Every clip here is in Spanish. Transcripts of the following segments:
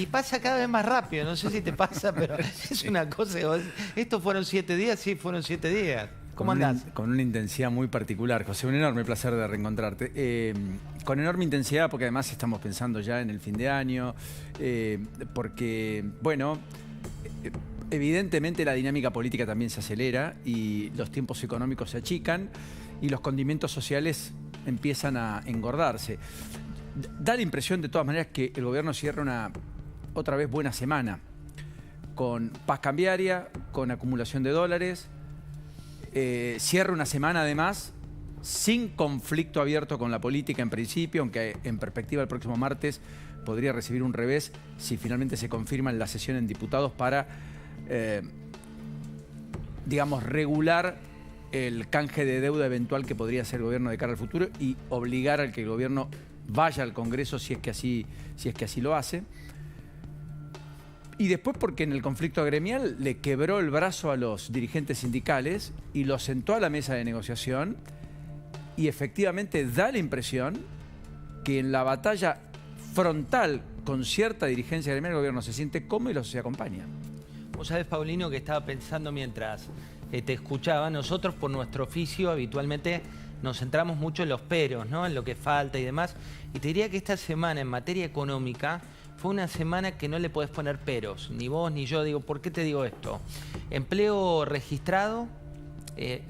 Y pasa cada vez más rápido, no sé si te pasa, pero es una cosa. ¿Estos fueron 7 días? Sí, fueron 7 días. ¿Cómo andás? Con una intensidad muy particular, José. Un enorme placer de reencontrarte. Con enorme intensidad, porque además estamos pensando ya en el fin de año, porque, bueno, evidentemente la dinámica política también se acelera y los tiempos económicos se achican y los condimentos sociales empiezan a engordarse. Da la impresión, de todas maneras, que el gobierno cierra una, otra vez, buena semana, con paz cambiaria, con acumulación de dólares. Cierra una semana, además, sin conflicto abierto con la política en principio, aunque en perspectiva el próximo martes podría recibir un revés si finalmente se confirma en la sesión en diputados para, digamos, regular el canje de deuda eventual que podría hacer el gobierno de cara al futuro y obligar al que el gobierno vaya al Congreso si es que así lo hace. Y después porque en el conflicto gremial le quebró el brazo a los dirigentes sindicales y los sentó a la mesa de negociación y efectivamente da la impresión que en la batalla frontal con cierta dirigencia gremial el gobierno se siente cómodo y la sociedad acompaña. Vos sabés, Paulino, que estaba pensando mientras te escuchaba, nosotros por nuestro oficio habitualmente nos centramos mucho en los peros, ¿no? En lo que falta y demás. Y te diría que esta semana en materia económica fue una semana que no le podés poner peros, ni vos ni yo. Digo, ¿por qué te digo esto? Empleo registrado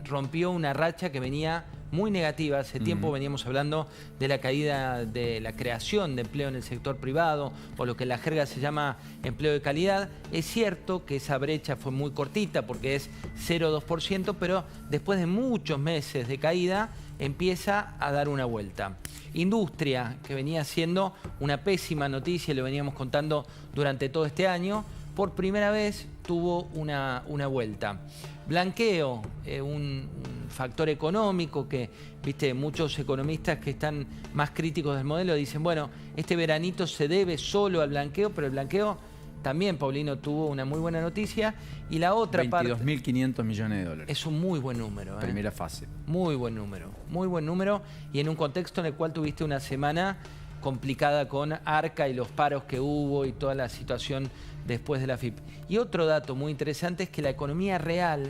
rompió una racha que venía muy negativa. Hace tiempo veníamos hablando de la caída de la creación de empleo en el sector privado, o lo que en la jerga se llama empleo de calidad. Es cierto que esa brecha fue muy cortita porque es 0,2%, pero después de muchos meses de caída empieza a dar una vuelta. Industria, que venía siendo una pésima noticia, lo veníamos contando durante todo este año, por primera vez tuvo una vuelta. Blanqueo, un factor económico que, viste, muchos economistas que están más críticos del modelo dicen, bueno, este veranito se debe solo al blanqueo, pero el blanqueo también, Paulino, tuvo una muy buena noticia. Y la otra parte... 22.500 millones de dólares. Es un muy buen número. Primera fase. Muy buen número, muy buen número. Y en un contexto en el cual tuviste una semana complicada con Arca y los paros que hubo y toda la situación después de la FIP. Y otro dato muy interesante es que la economía real,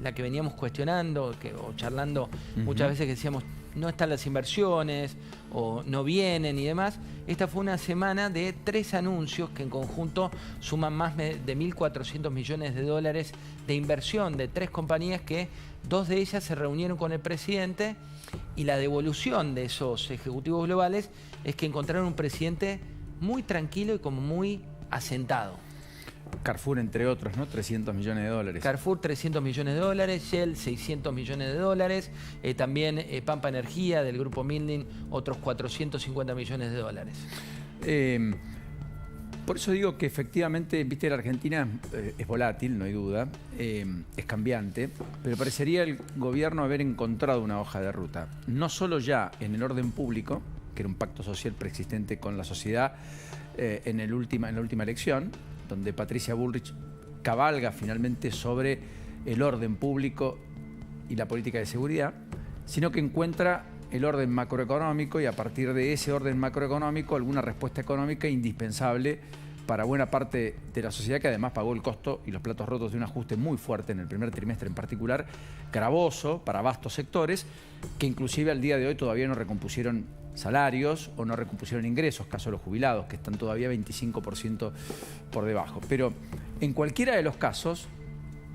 la que veníamos cuestionando o charlando muchas veces, que decíamos no están las inversiones o no vienen y demás, esta fue una semana de 3 anuncios que en conjunto suman más de 1.400 millones de dólares de inversión de 3 compañías que 2 de ellas se reunieron con el presidente, y la devolución de esos ejecutivos globales es que encontraron un presidente muy tranquilo y como muy asentado. Carrefour, entre otros, ¿no? 300 millones de dólares. Carrefour, 300 millones de dólares. Shell, 600 millones de dólares. También Pampa Energía, del grupo Minding, otros 450 millones de dólares. Por eso digo que efectivamente, viste, la Argentina es volátil, no hay duda, es cambiante, pero parecería el gobierno haber encontrado una hoja de ruta. No solo ya en el orden público, que era un pacto social preexistente con la sociedad en la última elección, donde Patricia Bullrich cabalga finalmente sobre el orden público y la política de seguridad, sino que encuentra el orden macroeconómico y a partir de ese orden macroeconómico alguna respuesta económica indispensable para buena parte de la sociedad, que además pagó el costo y los platos rotos de un ajuste muy fuerte en el primer trimestre en particular, gravoso para vastos sectores, que inclusive al día de hoy todavía no recompusieron salarios o no recompusieron ingresos, caso de los jubilados, que están todavía 25% por debajo. Pero en cualquiera de los casos,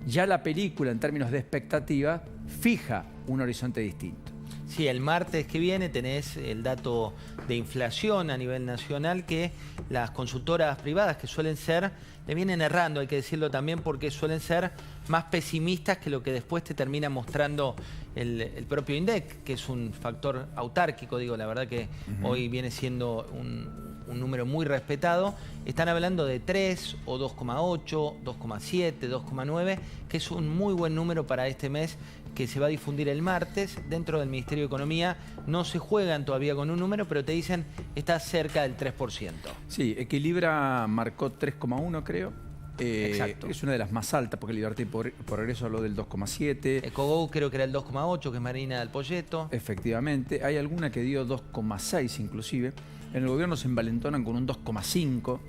ya la película en términos de expectativa fija un horizonte distinto. Sí, el martes que viene tenés el dato de inflación a nivel nacional, que las consultoras privadas, que suelen ser, le vienen errando, hay que decirlo también, porque suelen ser más pesimistas que lo que después te termina mostrando el propio INDEC, que es un factor autárquico, digo, la verdad que hoy viene siendo un número muy respetado. Están hablando de 3 o 2,8, 2,7, 2,9, que es un muy buen número para este mes, que se va a difundir el martes. Dentro del Ministerio de Economía no se juegan todavía con un número, pero te dicen está cerca del 3%. Sí, Equilibra marcó 3,1, creo. Exacto. Es una de las más altas, porque Libertad y Progreso habló del 2,7. Ecogo creo que era el 2,8, que es Marina del Polleto. Efectivamente. Hay alguna que dio 2,6 inclusive. En el gobierno se envalentonan con un 2,5.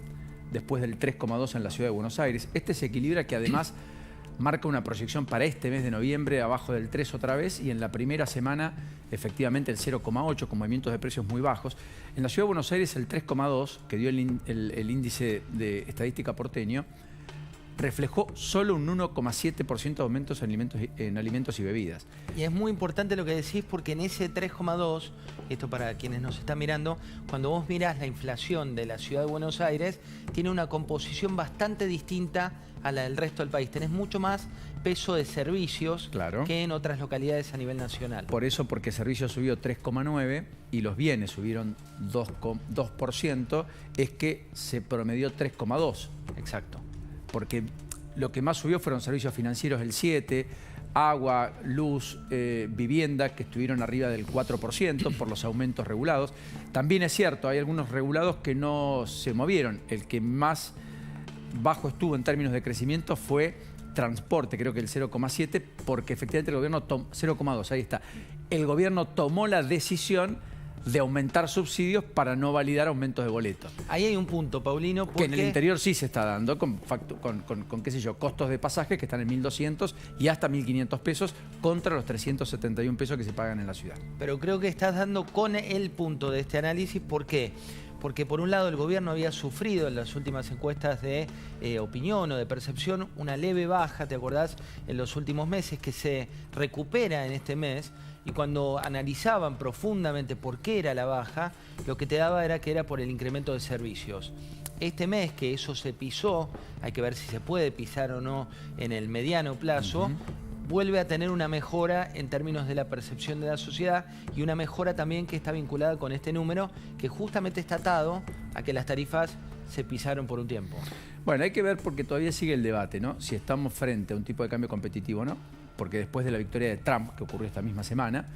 después del 3,2 en la ciudad de Buenos Aires. Este se equilibra, que además marca una proyección para este mes de noviembre abajo del 3 otra vez, y en la primera semana efectivamente el 0,8 con movimientos de precios muy bajos. En la ciudad de Buenos Aires el 3,2 que dio el índice de estadística porteño reflejó solo un 1,7% de aumentos en alimentos y bebidas. Y es muy importante lo que decís, porque en ese 3,2, esto para quienes nos están mirando, cuando vos mirás la inflación de la ciudad de Buenos Aires, tiene una composición bastante distinta a la del resto del país. Tenés mucho más peso de servicios, claro, que en otras localidades a nivel nacional. Por eso, porque servicios subió 3,9 y los bienes subieron 2%, es que se promedió 3,2. Exacto. Porque lo que más subió fueron servicios financieros el 7%, agua, luz, vivienda, que estuvieron arriba del 4% por los aumentos regulados. También es cierto, hay algunos regulados que no se movieron. El que más bajo estuvo en términos de crecimiento fue transporte, creo que el 0,7%, porque efectivamente el gobierno 0,2%, ahí está. El gobierno tomó la decisión de aumentar subsidios para no validar aumentos de boletos. Ahí hay un punto, Paulino, porque... que en el interior sí se está dando con qué sé yo, costos de pasajes que están en 1.200 y hasta 1.500 pesos contra los 371 pesos que se pagan en la ciudad. Pero creo que estás dando con el punto de este análisis. ¿Por qué? Porque por un lado el gobierno había sufrido en las últimas encuestas de opinión o de percepción una leve baja, ¿te acordás? En los últimos meses, que se recupera en este mes, y cuando analizaban profundamente por qué era la baja, lo que te daba era que era por el incremento de servicios. Este mes que eso se pisó, hay que ver si se puede pisar o no en el mediano plazo, vuelve a tener una mejora en términos de la percepción de la sociedad, y una mejora también que está vinculada con este número, que justamente está atado a que las tarifas se pisaron por un tiempo. Bueno, hay que ver, porque todavía sigue el debate, ¿no? Si estamos frente a un tipo de cambio competitivo o no, porque después de la victoria de Trump, que ocurrió esta misma semana,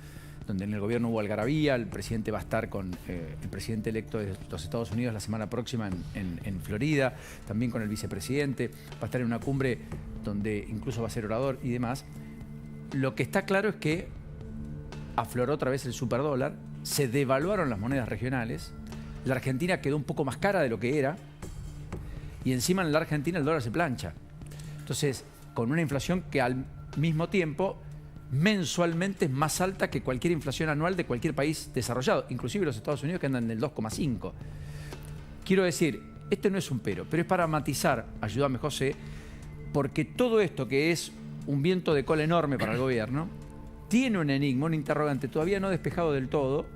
donde en el gobierno hubo algarabía, el presidente va a estar con el presidente electo de los Estados Unidos la semana próxima en Florida, también con el vicepresidente, va a estar en una cumbre donde incluso va a ser orador y demás. Lo que está claro es que afloró otra vez el superdólar, se devaluaron las monedas regionales, la Argentina quedó un poco más cara de lo que era, y encima en la Argentina el dólar se plancha. Entonces, con una inflación que al mismo tiempo mensualmente es más alta que cualquier inflación anual de cualquier país desarrollado, inclusive los Estados Unidos, que andan en el 2,5. Quiero decir, esto no es un pero es para matizar, ayúdame José, porque todo esto que es un viento de cola enorme para el gobierno, tiene un enigma, un interrogante todavía no despejado del todo,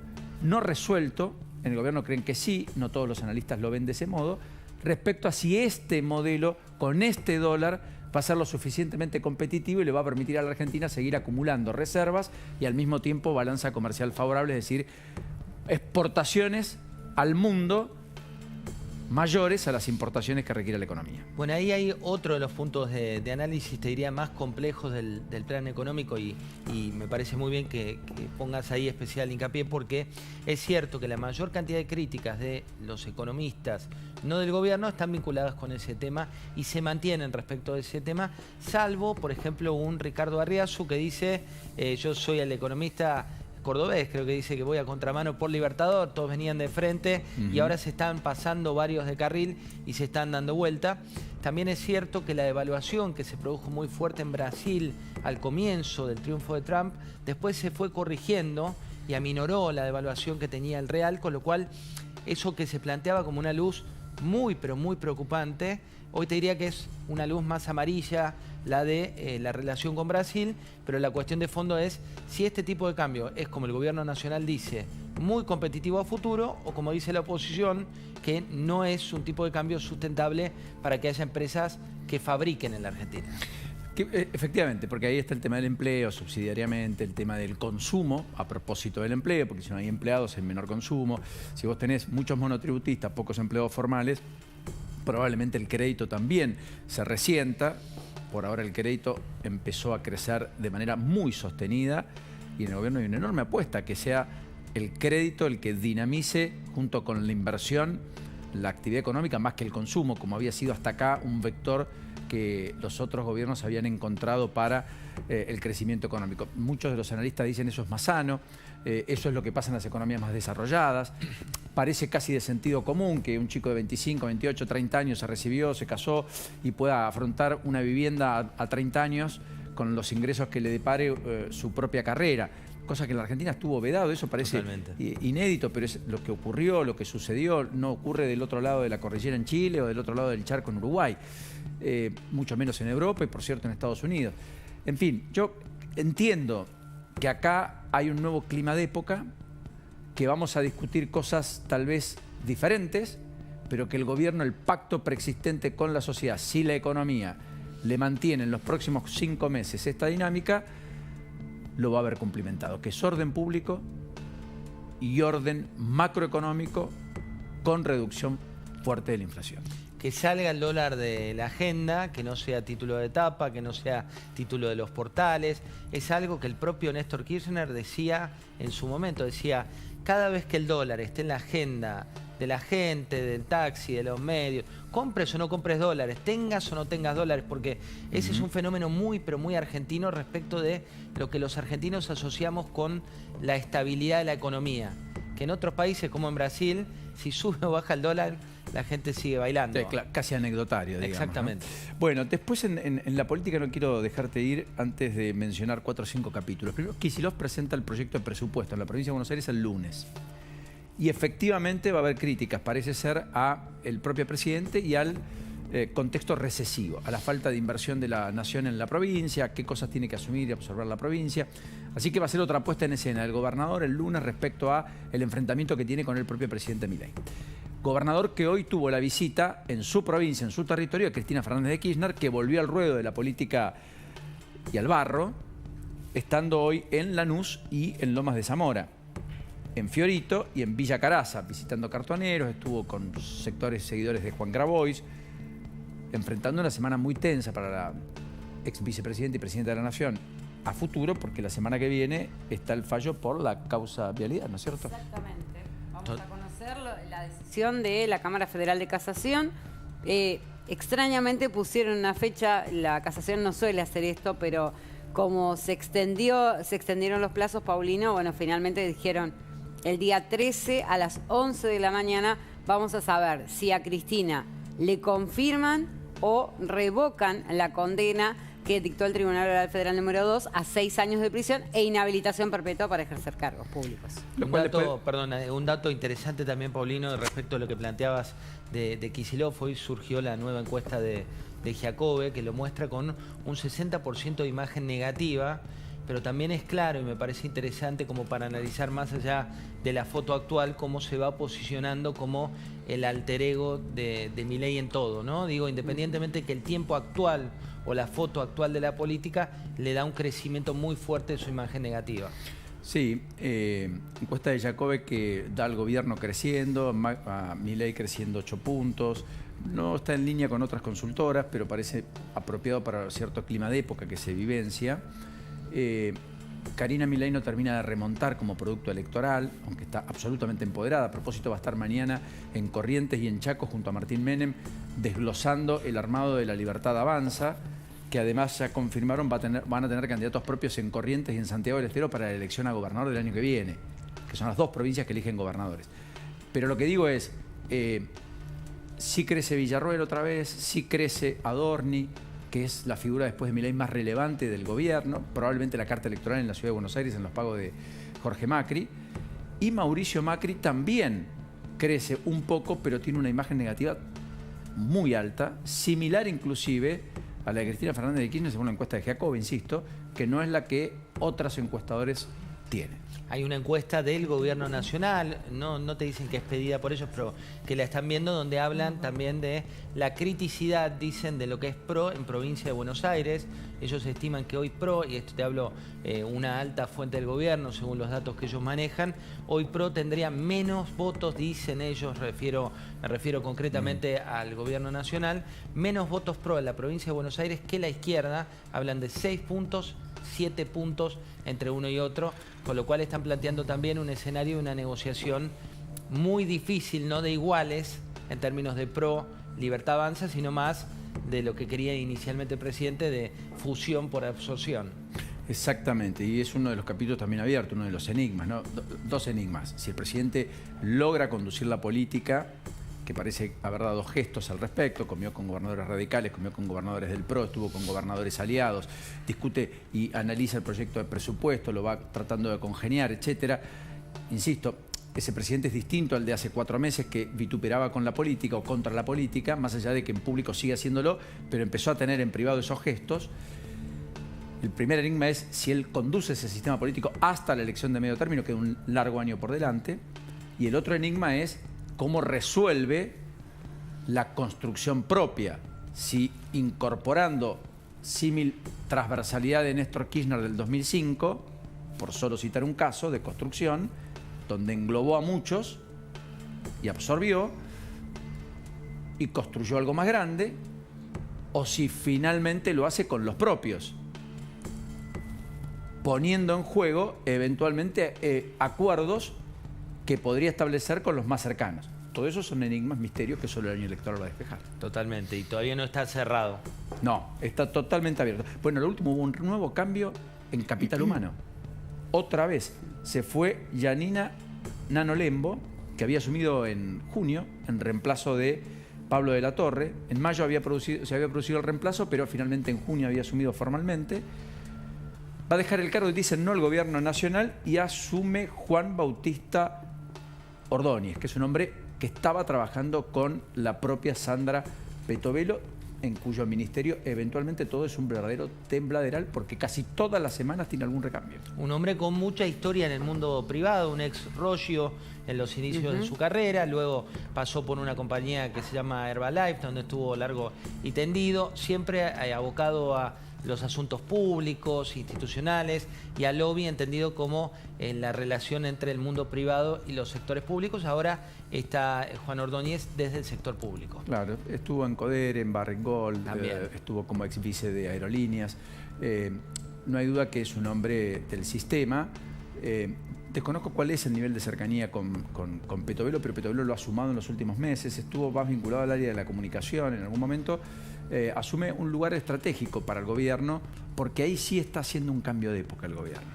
no resuelto. En el gobierno creen que sí, no todos los analistas lo ven de ese modo, respecto a si este modelo con este dólar va a ser lo suficientemente competitivo y le va a permitir a la Argentina seguir acumulando reservas y al mismo tiempo balanza comercial favorable, es decir, exportaciones al mundo mayores a las importaciones que requiere la economía. Bueno, ahí hay otro de los puntos de análisis, te diría, más complejos del plan económico, y me parece muy bien que pongas ahí especial hincapié, porque es cierto que la mayor cantidad de críticas de los economistas, no del gobierno, están vinculadas con ese tema y se mantienen respecto de ese tema, salvo, por ejemplo, un Ricardo Arriazu que dice, yo soy el economista cordobés, creo que dice que voy a contramano por Libertador, todos venían de frente y ahora se están pasando varios de carril y se están dando vuelta. También es cierto que la devaluación que se produjo muy fuerte en Brasil al comienzo del triunfo de Trump, después se fue corrigiendo y aminoró la devaluación que tenía el real, con lo cual eso que se planteaba como una luz muy, pero muy preocupante, hoy te diría que es una luz más amarilla, la de la relación con Brasil, pero la cuestión de fondo es si este tipo de cambio es, como el gobierno nacional dice, muy competitivo a futuro, o como dice la oposición, que no es un tipo de cambio sustentable para que haya empresas que fabriquen en la Argentina. Efectivamente, porque ahí está el tema del empleo, subsidiariamente, el tema del consumo, a propósito del empleo, porque si no hay empleados hay menor consumo. Si vos tenés muchos monotributistas, pocos empleados formales, probablemente el crédito también se resienta. Por ahora el crédito empezó a crecer de manera muy sostenida y en el gobierno hay una enorme apuesta que sea el crédito el que dinamice, junto con la inversión, la actividad económica más que el consumo, como había sido hasta acá un vector que los otros gobiernos habían encontrado para el crecimiento económico. Muchos de los analistas dicen eso es más sano, eso es lo que pasa en las economías más desarrolladas. Parece casi de sentido común que un chico de 25, 28, 30 años se recibió, se casó y pueda afrontar una vivienda a 30 años con los ingresos que le depare su propia carrera. Cosa que en la Argentina estuvo vedado, eso parece inédito, pero es lo que ocurrió, lo que sucedió, no ocurre del otro lado de la cordillera en Chile o del otro lado del charco en Uruguay, mucho menos en Europa y por cierto en Estados Unidos. En fin, yo entiendo que acá hay un nuevo clima de época, que vamos a discutir cosas tal vez diferentes, pero que el gobierno, el pacto preexistente con la sociedad, si la economía le mantiene en los próximos 5 meses esta dinámica, lo va a haber cumplimentado, que es orden público y orden macroeconómico con reducción fuerte de la inflación. Que salga el dólar de la agenda, que no sea título de tapa, que no sea título de los portales. Es algo que el propio Néstor Kirchner decía en su momento, decía, cada vez que el dólar esté en la agenda de la gente, del taxi, de los medios, compres o no compres dólares, tengas o no tengas dólares, porque ese es un fenómeno muy, pero muy argentino respecto de lo que los argentinos asociamos con la estabilidad de la economía. Que en otros países, como en Brasil, si sube o baja el dólar, la gente sigue bailando. Casi anecdotario, digamos. Exactamente. ¿No? Bueno, después en la política no quiero dejarte ir antes de mencionar 4 o 5 capítulos. Primero, Kicillof presenta el proyecto de presupuesto en la provincia de Buenos Aires el lunes. Y efectivamente va a haber críticas, parece ser, a el propio presidente y al contexto recesivo, a la falta de inversión de la nación en la provincia, qué cosas tiene que asumir y absorber la provincia. Así que va a ser otra puesta en escena del gobernador el lunes respecto a el enfrentamiento que tiene con el propio presidente Milei. Gobernador que hoy tuvo la visita en su provincia, en su territorio, de Cristina Fernández de Kirchner, que volvió al ruedo de la política y al barro, estando hoy en Lanús y en Lomas de Zamora, en Fiorito y en Villa Caraza, visitando cartoneros, estuvo con sectores seguidores de Juan Grabois, enfrentando una semana muy tensa para la ex vicepresidenta y presidenta de la Nación a futuro, porque la semana que viene está el fallo por la causa vialidad, ¿no es cierto? Exactamente. Vamos a conocer la decisión de la Cámara Federal de Casación. Extrañamente pusieron una fecha, la Casación no suele hacer esto, pero como se extendieron los plazos, Paulino, bueno, finalmente dijeron el día 13 a las 11 de la mañana vamos a saber si a Cristina le confirman o revocan la condena que dictó el Tribunal Oral Federal número 2 a 6 años de prisión e inhabilitación perpetua para ejercer cargos públicos. Un dato interesante también, Paulino, respecto a lo que planteabas de Kicillof. Hoy surgió la nueva encuesta de Giacobbe, que lo muestra con un 60% de imagen negativa, pero también es claro y me parece interesante como para analizar más allá de la foto actual cómo se va posicionando como el alter ego de Milei en todo, ¿no? Digo, independientemente que el tiempo actual o la foto actual de la política le da un crecimiento muy fuerte de su imagen negativa. Sí, encuesta de Giacobbe que da al gobierno creciendo, a Milei creciendo 8 puntos. No está en línea con otras consultoras, pero parece apropiado para cierto clima de época que se vivencia. Karina Milei no termina de remontar como producto electoral, aunque está absolutamente empoderada. A propósito, va a estar mañana en Corrientes y en Chaco junto a Martín Menem desglosando el armado de La Libertad Avanza, que además ya confirmaron van a tener candidatos propios en Corrientes y en Santiago del Estero para la elección a gobernador del año que viene, que son las 2 provincias que eligen gobernadores. Pero lo que digo es, sí crece Villarroel otra vez, sí crece Adorni, que es la figura después de Milei más relevante del gobierno, probablemente la carta electoral en la Ciudad de Buenos Aires en los pagos de Jorge Macri, y Mauricio Macri también crece un poco, pero tiene una imagen negativa muy alta, similar inclusive a la de Cristina Fernández de Kirchner, según la encuesta de Giacobbe, insisto, que no es la que otros encuestadores tienen. Hay una encuesta del gobierno nacional, no te dicen que es pedida por ellos, pero que la están viendo, donde hablan también de la criticidad, dicen, de lo que es PRO en provincia de Buenos Aires. Ellos estiman que hoy PRO, y esto te hablo una alta fuente del gobierno, según los datos que ellos manejan, hoy PRO tendría menos votos, dicen ellos, me refiero concretamente al gobierno nacional, menos votos PRO en la provincia de Buenos Aires que la izquierda. Hablan de 6 puntos, 7 puntos entre uno y otro, con lo cual están planteando también un escenario de una negociación muy difícil, no de iguales, en términos de pro Libertad Avanza, sino más de lo que quería inicialmente el presidente, de fusión por absorción. Exactamente, y es uno de los capítulos también abiertos, uno de los enigmas, ¿no? Dos enigmas. Si el presidente logra conducir la política, que parece haber dado gestos al respecto, comió con gobernadores radicales, comió con gobernadores del PRO, estuvo con gobernadores aliados, discute y analiza el proyecto de presupuesto, lo va tratando de congeniar, etcétera. Insisto, ese presidente es distinto al de hace 4 meses que vituperaba con la política o contra la política, más allá de que en público sigue haciéndolo, pero empezó a tener en privado esos gestos. El primer enigma es si él conduce ese sistema político hasta la elección de medio término, que es un largo año por delante. Y el otro enigma es cómo resuelve la construcción propia. Si incorporando símil transversalidad de Néstor Kirchner del 2005, por solo citar un caso de construcción, donde englobó a muchos y absorbió y construyó algo más grande, o si finalmente lo hace con los propios, poniendo en juego eventualmente acuerdos que podría establecer con los más cercanos. Todo eso son enigmas, misterios que solo el año electoral va a despejar. Totalmente, y todavía no está cerrado. No, está totalmente abierto. Bueno, lo último, hubo un nuevo cambio en Capital Humano. Otra vez, se fue Yanina Nano Lembo, que había asumido en junio, en reemplazo de Pablo de la Torre. En mayo se había producido el reemplazo, pero finalmente en junio había asumido formalmente. Va a dejar el cargo, dicen, no el gobierno nacional, y asume Juan Bautista Ordóñez, que es un hombre que estaba trabajando con la propia Sandra Petovelo, en cuyo ministerio eventualmente todo es un verdadero tembladeral, porque casi todas las semanas tiene algún recambio. Un hombre con mucha historia en el mundo privado, un ex Roggio en los inicios de su carrera, luego pasó por una compañía que se llama Herbalife, donde estuvo largo y tendido, siempre abocado a los asuntos públicos, institucionales y al lobby, entendido como la relación entre el mundo privado y los sectores públicos. Ahora está Juan Ordóñez desde el sector público. Claro, estuvo en Coder, en Barrick-Gold, estuvo como ex vice de Aerolíneas. No hay duda que es un hombre del sistema. Desconozco cuál es el nivel de cercanía con Petovelo, pero Petovelo lo ha sumado en los últimos meses. Estuvo más vinculado al área de la comunicación en algún momento. Asume un lugar estratégico para el gobierno, porque ahí sí está haciendo un cambio de época el gobierno.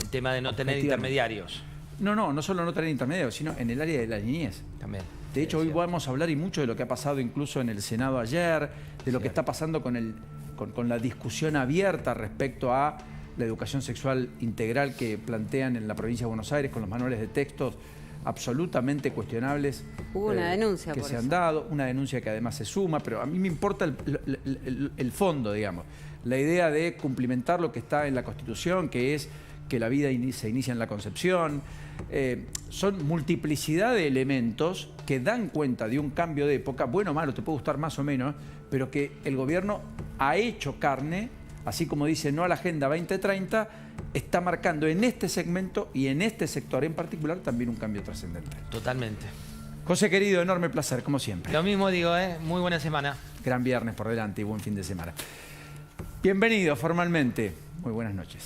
El tema de no tener intermediarios. No solo no tener intermediarios, sino en el área de la niñez. También. De hecho, hoy vamos a hablar y mucho de lo que ha pasado incluso en el Senado ayer, de lo que está pasando con la discusión abierta respecto a la educación sexual integral que plantean en la provincia de Buenos Aires con los manuales de textos absolutamente cuestionables. Hubo una denuncia que se han dado, una denuncia que además se suma, pero a mí me importa el fondo, digamos. La idea de cumplimentar lo que está en la Constitución, que es que la vida se inicia en la concepción. Son multiplicidad de elementos que dan cuenta de un cambio de época, bueno o malo, te puede gustar más o menos, pero que el gobierno ha hecho carne, así como dice no a la Agenda 2030, está marcando en este segmento y en este sector en particular también un cambio trascendental. Totalmente. José querido, enorme placer, como siempre. Lo mismo digo, muy buena semana. Gran viernes por delante y buen fin de semana. Bienvenido formalmente. Muy buenas noches.